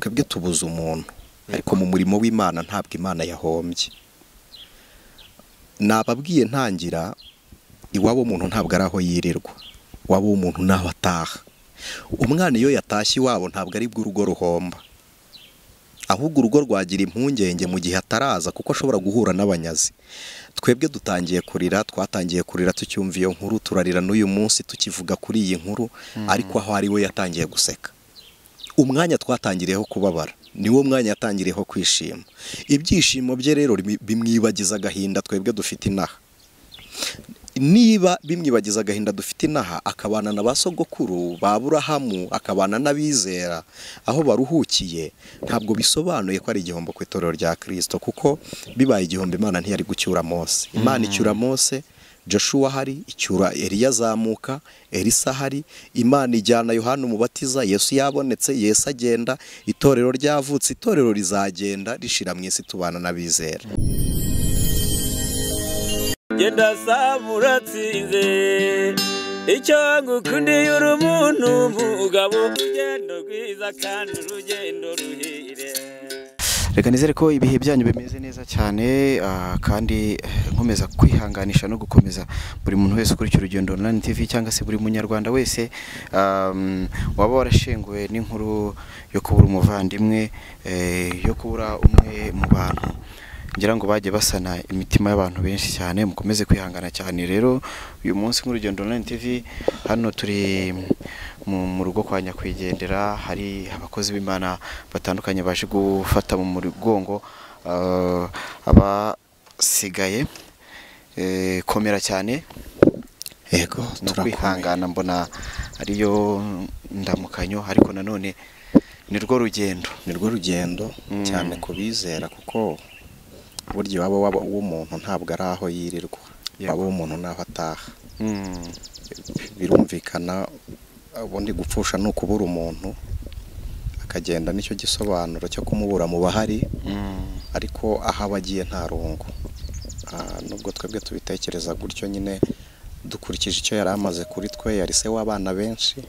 twebwe tubuza umuntu ariko mu murimo w'Imana ntabwo Imana yahombye. Nababwiye ntangira iwabo umuntu ntabwo ari aho yirirwa, wabo umuntu naho ataha. Umwana iyo yatashye iwabo ntabwo ari bwo urugo ruhomba, ahubwo urugo rwagira impungenge mu gihe ataraza kuko ashobora guhura n'abanyazi. Twebwe twatangiye kurira tucyumva iyo nkuru, turarira n'uyu munsi tukivuga kuri iyi nkuru, ariko aho ari we yatangiye guseka. Umwanya twatangiriyeho kubabara niwo mwanya yatangiriyeho kwishima. Ibyishimo bye rero bimwibagiza agahinda twebwe dufite inaha. Niba bimwibagiza agahinda dufite inaha, akabana na ba sogokuru ba Aburahamu, akabana n'abizera aho baruhukiye, ntabwo bisobanuye ko ari igihombo ku itorero rya Kristo, kuko bibaye igihombo Imana ntiyari gucyura Mose. Imana icyura Mose, Joshua hari, icyura Eliya azamuka, Elisa hari, Imana ijyana Yohana Umubatiza, Yesu yabonetse, Yesu agenda, itorero ryavutse, itorero rizagenda rishira mu isi tubana n'abizera. Genda samuratsinze icyo ngukundiye uri umuntu mugabo, urugendo rwiza kandi urugendo ruhire. Reka nizere ko ibihe byanyu bimeze neza cyane, kandi nkomeza kwihanganisha no gukomeza buri muntu wese kuri Urugendo Online TV, cyangwa se buri munyarwanda wese waba warashenguwe n'inkuru yo kubura umuvandimwe, yo kubura umwe mu bantu ngira ngo baje basana imitima y'abantu benshi cyane. Mukomeze kwihangana cyane. Rero uyu munsi nk'Urugendo Online TV hano turi mu rugo kwa nyakwigendera, hari abakozi b'Imana batandukanye baje gufata mu mugongo abasigaye. Komera cyane, Yego, no kwihangana mbona ariyo ndamukanyo, ariko nanone nirwo rugendo cyane kubizera, kuko buryo waba w'umuntu ntabwo ari aho yirirwa, waba w'umuntu naho ataha. Birumvikana ubundi gupfusha no kubura umuntu akagenda, nicyo gisobanuro cyo kumubura mu bahari, ariko aho abagiye nta rungu. Nubwo twebwe tubitekereza gutyo nyine dukurikije icyo yari amaze kuri twe. Yari se w'abana benshi,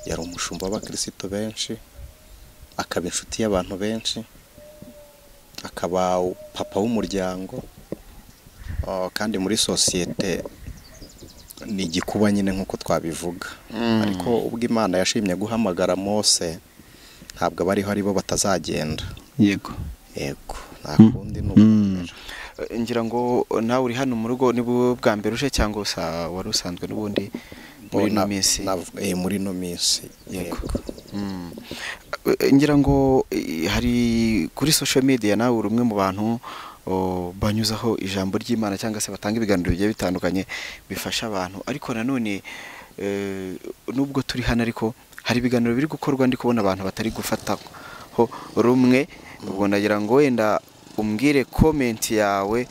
yari umushumba w'abakristo benshi, akaba inshuti y'abantu benshi, akaba papa w'umuryango, kandi muri sosiyete ni igikuba nyine nk'uko twabivuga. Ariko ubwo Imana yashimye guhamagara Mose, ntabwo abariho ari bo batazagenda. Yego, nta kundi n'ubundi. Ngira ngo nawe uri hano mu rugo ni bwa mbere uje, cyangwa wari usanzwe n'ubundi muri no minsi? Muri no minsi. Yego. Ngira ngo hari kuri social media nawe uri umwe mu bantu banyuzaho ijambo ry'Imana, cyangwa se batanga ibiganiro bigiye bitandukanye bifasha abantu. Ariko nanone nubwo turi hano, ariko hari ibiganiro biri gukorwa ndi kubona abantu batari gufataho rumwe. Ubwo ndagira ngo wenda umbwire comment yawe.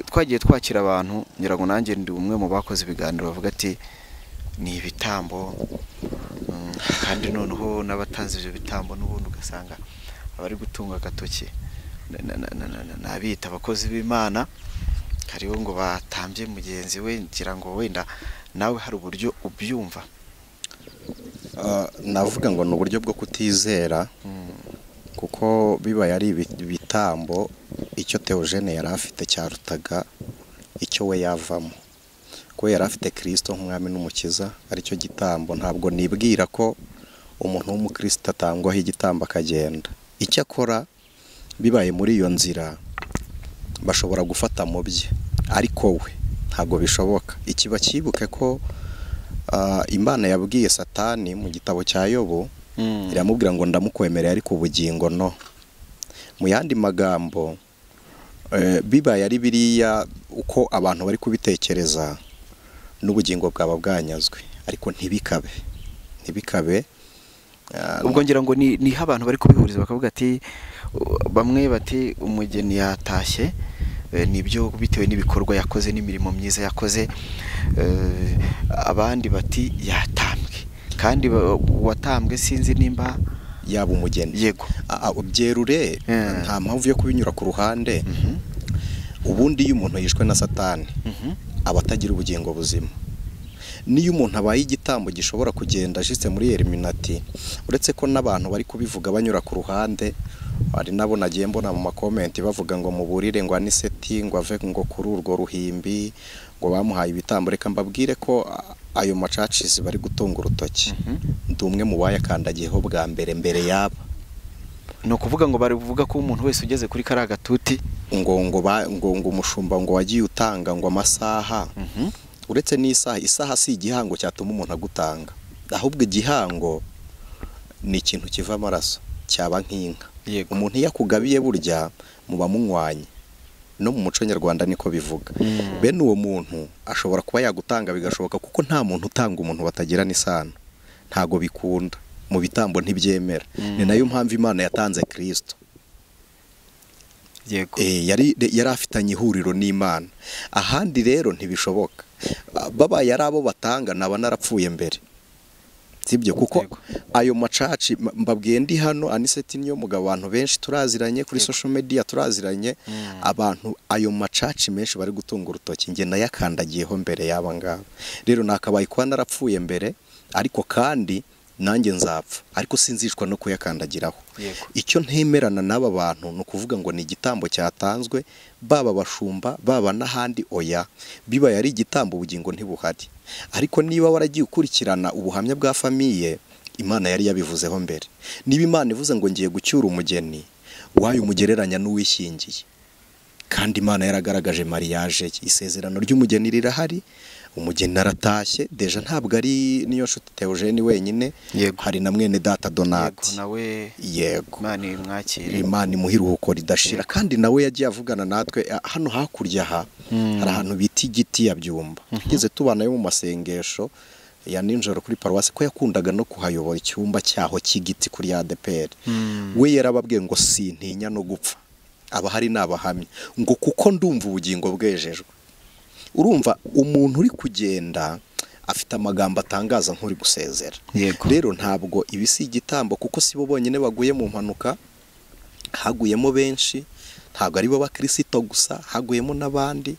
Twagiye twakira abantu, ngira ngo nanjye ndi umwe mu bakoze ibiganiro bavuga ati ni ibitambo, kandi noneho n'abatanze ibyo bitambo n'ubundi ugasanga abari gutunga agatoki nabita abakozi b'Imana, hariho ngo batambye mugenzi we. Ngira ngo wenda nawe hari uburyo ubyumva. Navuga ngo ni uburyo bwo kutizera, kuko bibaye ari ibitambo, icyo Theogene yari afite cyarutaga icyo we yavamo, ko yari afite Kristo nk'umwami n'umukiza aricyo gitambo. Ntabwo nibwira ko umuntu w'umukristo atangwaho igitambo akagenda. Icyo akora bibaye muri iyo nzira bashobora gufata mu bye, ariko we ntabwo bishoboka. Ikiba cyibuke ko Imana yabwiye Satani mu gitabo cya Yobu, iramubwira ngo ndamukwemereye ariko ubugingo no. Mu yandi magambo, bibaye ari biriya uko abantu bari kubitekereza, n'ubugingo bwaba bwanyazwe, ariko ntibikabe. Ubwo ngira ngo niho abantu bari kubihuriza bakavuga ati, bamwe bati umugeni yatashye, nibyo bitewe n'ibikorwa yakoze n'imirimo myiza yakoze. Abandi bati yatambwe, kandi watambwe sinzi nimba yaba umugeni. Yego, byerure, nta mpamvu yo kubinyura ku ruhande. Ubundi iyo umuntu yishwe na Satani aba atagira ubugingo buzima. niyo umuntu abaye igitambo gishobora kugenda jiste muri Illuminati, uretse ko n'abantu bari kubivuga banyura ku ruhande, hari nabo nagiye mbona mu makomenti bavuga ngo muburire ngo aniseti ngo ave ngo kuri urwo ruhimbi ngo bamuhaye ibitambo. Reka mbabwire ko ayo macacizi bari gutunga urutoki ndi umwe mu bayakandagiyeho bwa mbere yaba. no kuvuga ngo bari buvuga ko umuntu wese ugeze kuri kara gatuti ngo umushumba ngo wagiye utanga ngo amasaha, uretse isaha si igihango cyatuma umuntu agutanga, ahubwo igihango ni ikintu kiva amaraso cyaba nk'inka. Umuntu yakugabiye burya muba munywanye, no mu muco nyarwanda niko bivuga. Bene uwo muntu ashobora kuba yagutanga bigashoboka, kuko nta muntu utanga umuntu batagirana isano, ntago bikunda mu bitambo ntibyemera. Ni nayo mpamvu Imana yatanze Kristo. Yari afitanye ihuriro n'Imana, ahandi rero ntibishoboka. Babaye ari abo batanga naba narapfuye mbere, sibyo? Kuko ayo macaci mbabwiye ndi hano Aniseti niyo mugabo abantu benshi turaziranye kuri social media, turaziranye abantu, ayo macaci menshi bari gutunga urutoki nge nayakandagiyeho mbere yaba ngaba. Rero nakabaye kuba narapfuye mbere, ariko kandi nanjye nzapfa, ariko sinzishwa no kuyakandagiraho. Icyo ntemerana n'aba bantu ni ukuvuga ngo ni igitambo cyatanzwe, baba bashumba baba n'ahandi, oya bibaye ari igitambo ubugingo ntibuhari. Ariko niba waragiye ukurikirana ubuhamya bwa famiye, Imana yari yabivuzeho mbere. Niba Imana ivuze ngo ngiye gucyura umugeni, wayo umugereranya n'uwishingiye, kandi Imana yaragaragaje mariage, isezerano ry'umugeni rirahari, umugeni aratashye deja, ntabwo ari niyo nshuti Theogene wenyine, hari na mwene data Donati nawe, Imana imwakire, Imana imuhiruhuko ridashira. Kandi nawe yagiye avugana natwe hano hakurya hari ahantu bita igiti ya Byumba, tugeze tubanayo mu masengesho ya ninjoro kuri paruwasi, ko yakundaga no kuhayobora icyumba cyaho cy'igiti kuri ADPR. We yarababwiye ngo sintinya no gupfa, abahari n'abahamya ngo kuko ndumva ubugingo bwejejwe. Urumva umuntu uri kugenda afite amagambo atangaza nk'uri gusezera. Rero ntabwo ibi si igitambo, kuko si bo bonyine baguye mu mpanuka, haguyemo benshi, ntabwo ari bo bakristo gusa, haguyemo n'abandi.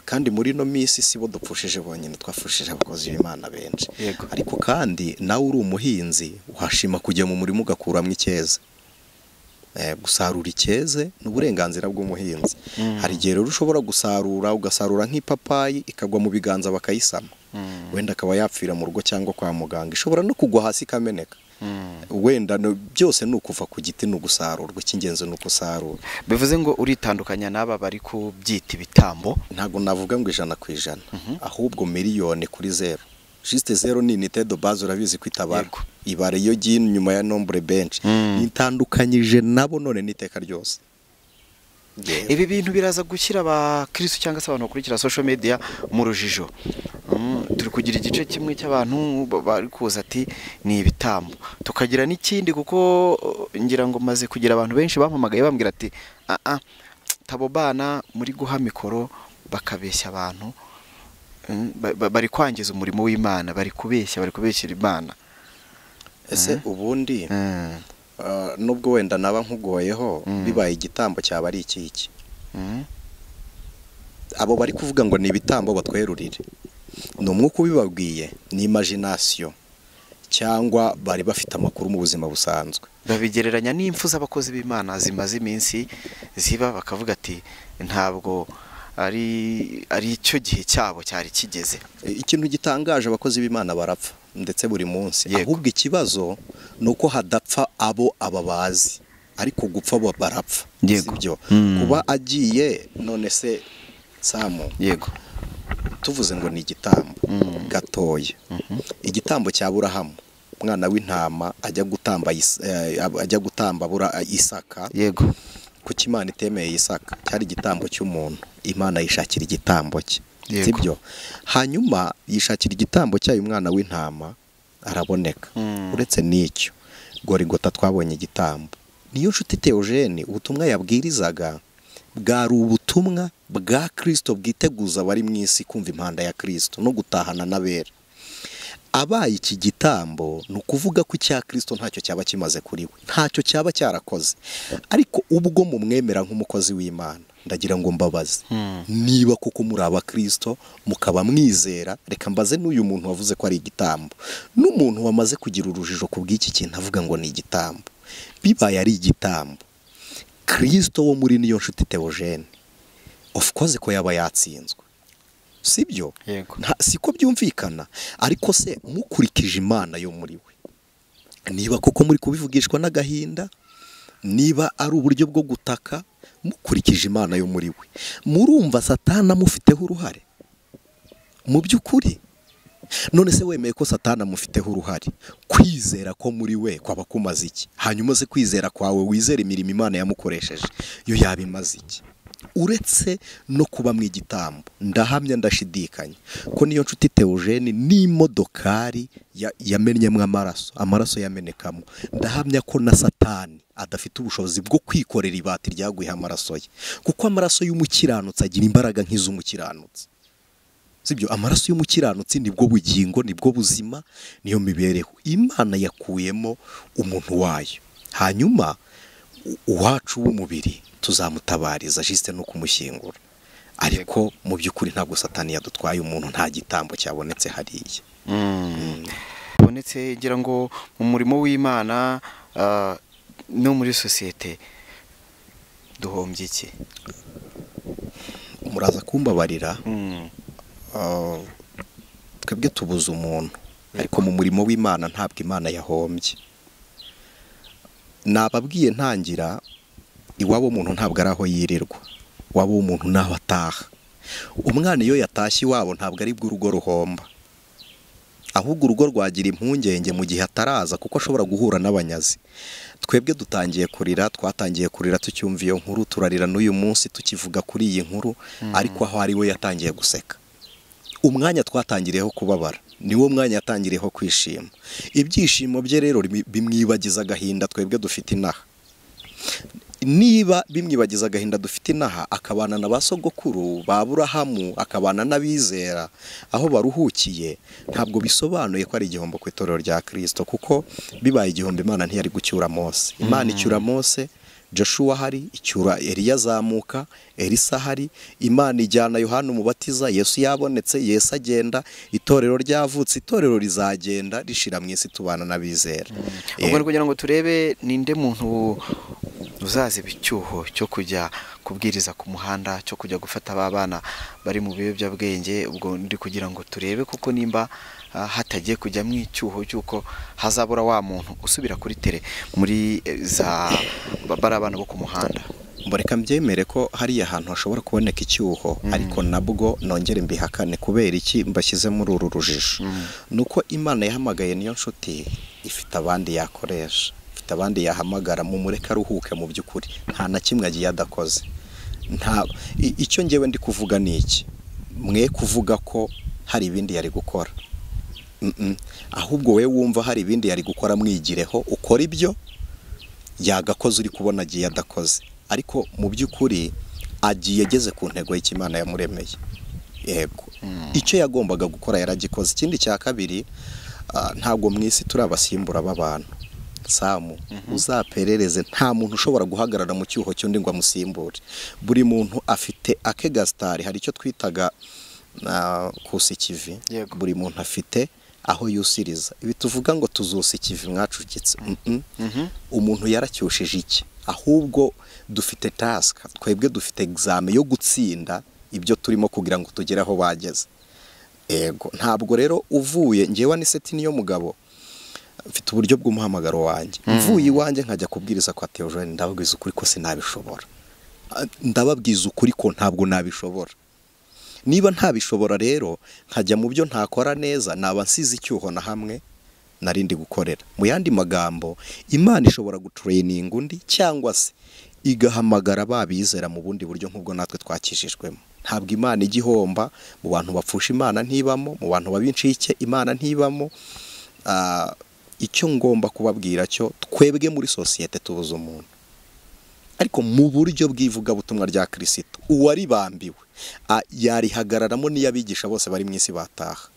Kandi muri no misi si bo dupfushije bonyine, twafushije abakozi b'Imana benshi. Ariko kandi nawe uri umuhinzi uhashima kujya mu murimo ugakuramo icyeza. Gusarura icyeze ni uburenganzira bw'umuhinzi. Hari igihe rero ushobora ugasarura nk'ipapayi ikagwa mu biganza bakayisama, wenda akaba yapfira mu rugo cyangwa kwa muganga, ishobora no kugwa hasi ikameneka. Wenda byose ni ukuva ku giti, ni ugusarurwa, icy'ingenzi ni ukusarura. Bivuze ngo uritandukanya n'aba bari kubyita ibitambo? Ntabwo navuga ngo 100%, ahubwo miliyoni kuri 0. Juste 0 ni unité de base, urabizi kwitabara ibare yo gine nyuma ya nombre bench, nitandukanyije nabo none niteka ryose. Ibi bintu biraza gushyira abakristo cyangwa se abantu bakurikira social media mu rujijo. Turi kugira igice kimwe cy'abantu bari kuza ati ni ibitambo, tukagira n'ikindi, kuko ngira ngo maze kugira abantu benshi bampamagaye bambwira ati tabo bana muri guha mikoro bakabeshya abantu, bari kwangiza umurimo w'Imana, bari kubeshyira Imana. Ese ubundi nubwo wenda naba nkugoyeho, bibaye igitambo cyaba ari iki? Abo bari kuvuga ngo ni ibitambo batwerurire, ni umwuka ubibabwiye, ni imagination, cyangwa bari bafite amakuru mu buzima busanzwe? Babigereranya n'impfu z'abakozi b'Imana zimaze iminsi ziba, bakavuga ati ntabwo ari icyo gihe cyabo cyari kigeze. Ikintu gitangaje, abakozi b'Imana barapfa ndetse buri munsi. Ahubwo ikibazo ni uko hadapfa abo ababazi, ariko gupfa bo barapfa, sibyo? Kuba agiye none se Samu, tuvuze ngo ni igitambo gatoya, igitambo cya Aburahamu, umwana w'intama ajya gutamba Isaka. Kuki Imana itemeye Isaka? Cyari igitambo cy'umuntu, Imana yishakira igitambo cye, sibyo? Hanyuma yishakira igitambo cyayo umwana w'intama, araboneka. Uretse n'icyo, Gorigota twabonye igitambo. Niyo nshuti Theogene ubutumwa yabwirizaga bwari ubutumwa bwa Kristo bwiteguza bari mu isi kumva impanda ya Kristo no gutahana n'abera. Abaye iki gitambo ni ukuvuga ko icya Kristo ntacyo cyaba kimaze kuri we, ntacyo cyaba cyarakoze. Ariko ubwo mu mwemera nk'umukozi w'Imana, ndagira ngo mbabaze niba koko muri abakristo mukaba mwizera, reka mbaze n'uyu muntu wavuze ko ari igitambo, n'umuntu wamaze kugira urujijo ku bw'iki kintu avuga ngo ni igitambo, bibaye ari igitambo, Kristo wo muri Niyonshuti Theogene of course ko yaba yatsinzwe, sibyo? Siko byumvikana, ariko se mukurikije Imana yo muri we, niba koko muri kubivugishwa n'agahinda, niba ari uburyo bwo gutaka, mukurikije Imana yo muri we, murumva Satani amufiteho uruhare mu by'ukuri? None se wemeye ko Satani amufiteho uruhare, kwizera ko muri we kwaba kumaze iki? Hanyuma se kwizera kwawe wizera imirimo Imana yamukoresheje yo yabimaze iki? Uretse no kuba mu igitambo, ndahamya ndashidikanya ko Niyonshuti Theogene n'imodokari yamennyemo amaraso yamenekamo, ndahamya ko na Satani adafite ubushobozi bwo kwikorera ibati ryaguye amaraso ye, kuko amaraso y'umukiranutsi agira imbaraga nk'iz'umukiranutsi, sibyo? Amaraso y'umukiranutsi nibwo bugingo, nibwo buzima, niyo mibereho. Imana yakuyemo umuntu wayo, hanyuma uwacu w'umubiri tuzamutabariza jiste no kumushyingura, ariko mu by'ukuri ntabwo Satani yadutwaye umuntu, nta gitambo cyabonetse hariya. Bonetse ngira ngo mu murimo w'Imana no muri sosiyete duhombye iki? Muraza kumbabarira, twebwe tubuze umuntu, ariko mu murimo w'Imana ntabwo Imana yahombye. Nababwiye ntangira, iwabo umuntu ntabwo ari aho yirirwa, waba umuntu naho ataha. Umwana iyo yatashye iwabo ntabwo ari bw'urugo ruhomba, ahubwo urugo rwagira impungenge mu gihe ataraza, kuko ashobora guhura n'abanyazi. Twebwe twatangiye kurira tucyumva iyo nkuru, turarira n'uyu munsi tukivuga kuri iyi nkuru, ariko aho ari we yatangiye guseka. Umwanya twatangiriyeho kubabara niwo mwanya yatangiriyeho kwishima. Ibyishimo bye rero bimwibagiza agahinda twebwe dufite inaha. Niba bimwibagiza agahinda dufite inaha, akabana na ba sogokuru ba Aburahamu, akabana n'abizera aho baruhukiye, ntabwo bisobanuye ko ari igihombo ku itorero rya Kristo, kuko bibaye igihombo Imana ntiyari gucyura Mose. Imana icyura Mose, Joshua hari, icyura Eliya azamuka, Elisa hari, Imana ijyana Yohana umubatiza, Yesu yabonetse, Yesu agenda, itorero ryavutse, itorero rizagenda rishira mu isi tubana n'abizera. Ubwo kugira ngo turebe ninde muntu uzaziba icyuho cyo kujya kubwiriza ku muhanda, cyo kujya gufata abana bari mu biyobyabwenge, ubwo ndi kugira ngo turebe kuko nimba hatagiye kujya mu icyuho cyuko hazabura wa muntu usubira kuri tele muri za abana bo ku muhanda. Mboreka mbyemere ko hariya ahantu hashobora kuboneka icyuho, ariko nabwo nongere mbihakane. Kubera iki mbashyize muri uru rujijo? Nuko Imana yahamagaye Niyonshuti ifite abandi yakoresha, ifite abandi yahamagara, mu mureka aruhuke. Mu by'ukuri nta na kimwe agiye adakoze. Icyo ngewe ndi kuvuga ni iki, mwe kuvuga ko hari ibindi yari gukora, ahubwo we wumva hari ibindi yari gukora, mwigireho ukora ibyo yagakoze uri kubona agiye adakoze, ariko mu by'ukuri agiye ageze ku ntego y'Imana yamuremeye. Yego, icyo yagombaga gukora yaragikoze. Ikindi cya kabiri, ntabwo mu isi turi abasimbura b'abantu. Samu, uzaperereze, nta muntu ushobora guhagarara mu cyuho cy'undi ngo amusimbure. Buri muntu afite akegasitari, hari icyo twitaga kusa ikivi. Buri muntu afite aho yusiriza. Ibi tuvuga ngo tuzusa ikivi mwacukitse, umuntu yaracyushije iki? Ahubwo dufite task, twebwe dufite examen yo gutsinda ibyo turimo kugira ngo tugere aho bageze. Ego, ntabwo rero uvuye, ngewe ni seti niyo mugabo, mfite uburyo bw'umuhamagaro wanjye. Mvuye iwanjye nkajya kubwiriza kwa Theogene, ndababwiza ukuri ko sinabishobora. Ndababwiza ukuri ko ntabwo nabishobora. Niba ntabishobora rero nkajya mu byo ntakora neza, naba nsize icyuho na hamwe narindi gukorera. Mu yandi magambo, Imana ishobora gutraining undi cyangwa se igahamagara babizera mu bundi buryo nk'ubwo natwe twakishijwemo. Ntabwo Imana igihomba mu bantu bapfusha, Imana ntibamo mu bantu babincike, Imana ntibamo. Icyo ngomba kubabwira cyo, twebwe muri sosiyete tubuze umuntu, ariko mu buryo bw'ivugabutumwa rya Kristo uwari bambiwe yarihagararamo n'iyabigisha bose bari mu isi bataha.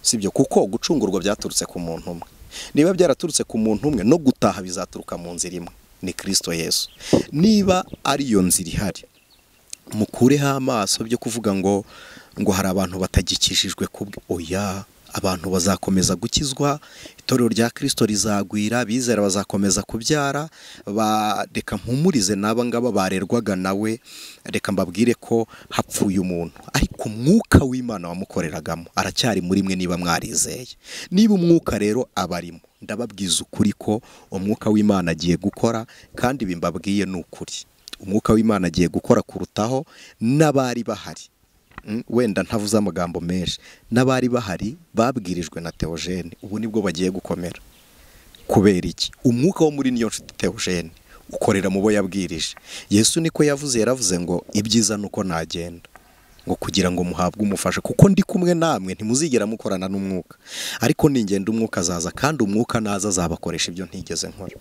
Sibyo, kuko gucungurwa byaturutse ku muntu umwe. Niba byaraturutse ku muntu umwe, no gutaha bizaturuka mu nzira imwe. ni Kristo Yesu. Niba ari iyo nzira ihari, mukureho amaso byo kuvuga ngo hari abantu batagikishijwe kubwe. Oya, abantu bazakomeza gukizwa, itorero rya Kristo rizagwira, bizera bazakomeza kubyara. Reka mpumurize n'aba ngaba barerwaga nawe, reka mbabwire ko hapfuye umuntu, ariko umwuka w'Imana wamukoreragamo aracyari muri mwe niba mwarizeye. Niba umwuka rero abarimo, ndababwiza ukuri ko umwuka w'Imana agiye gukora, kandi bimbabwiye n'ukuri. Umwuka w'Imana agiye gukora kurutaho n'abari bahari. Wenda ntavuze amagambo menshi, n'abari bahari babwirijwe na Theogene ubu nibwo bagiye gukomera. Kubera iki? Umwuka wo muri niyo nshuti Theogene ukorera mu bo yabwirije. Yesu niko yaravuze ngo ibyiza nuko nagenda, ngo kugira ngo muhabwe umufasha, kuko ndi kumwe namwe ntimuzigera mukorana n'umwuka, ariko ningenda umwuka azaza, kandi umwuka naza azabakoresha ibyo ntigeze nkora.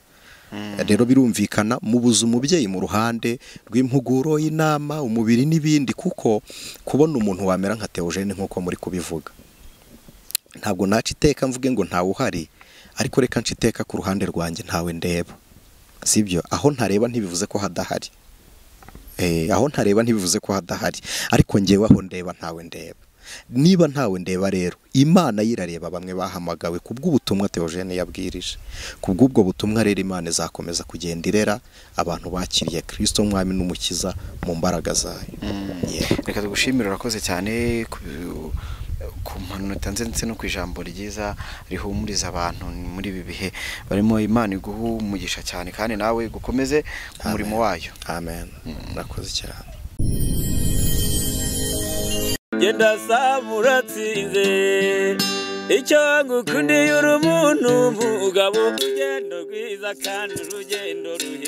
Rero birumvikana mubuze umubyeyi mu ruhande rw'impuguro y'inama, umubiri n'ibindi, kuko kubona umuntu wamera nka Theogene nk'uko muri kubivuga, ntabwo naca iteka mvuge ngo ntawe uhari, ariko reka nca iteka ku ruhande rwanjye ntawe ndeba. Sibyo? Aho ntareba ntibivuze ko hadahari. Aho ntareba ntibivuze ko hadahari, ariko njyewe aho ndeba ntawe ndeba. Niba ntawe ndeba rero, Imana yirareba bamwe bahamagawe kubw'ubutumwa Theogene yabwirije. Kubw'ubwo butumwa rero Imana izakomeza kugenda irera abantu bakiriye Kristo mwami n'umukiza mu mbaraga zayo. Reka tugushimire, urakoze cyane ku mpanuro utanze ndetse no ku ijambo ryiza rihumuriza abantu muri ibi bihe barimo. Imana iguha umugisha cyane, kandi nawe gukomeze ku murimo wayo. Amen. Urakoze cyane. Genda samura tsinze icyo ngukundiye uri umuntu mugabo, urugendo rwiza kandi urugendo ruhire.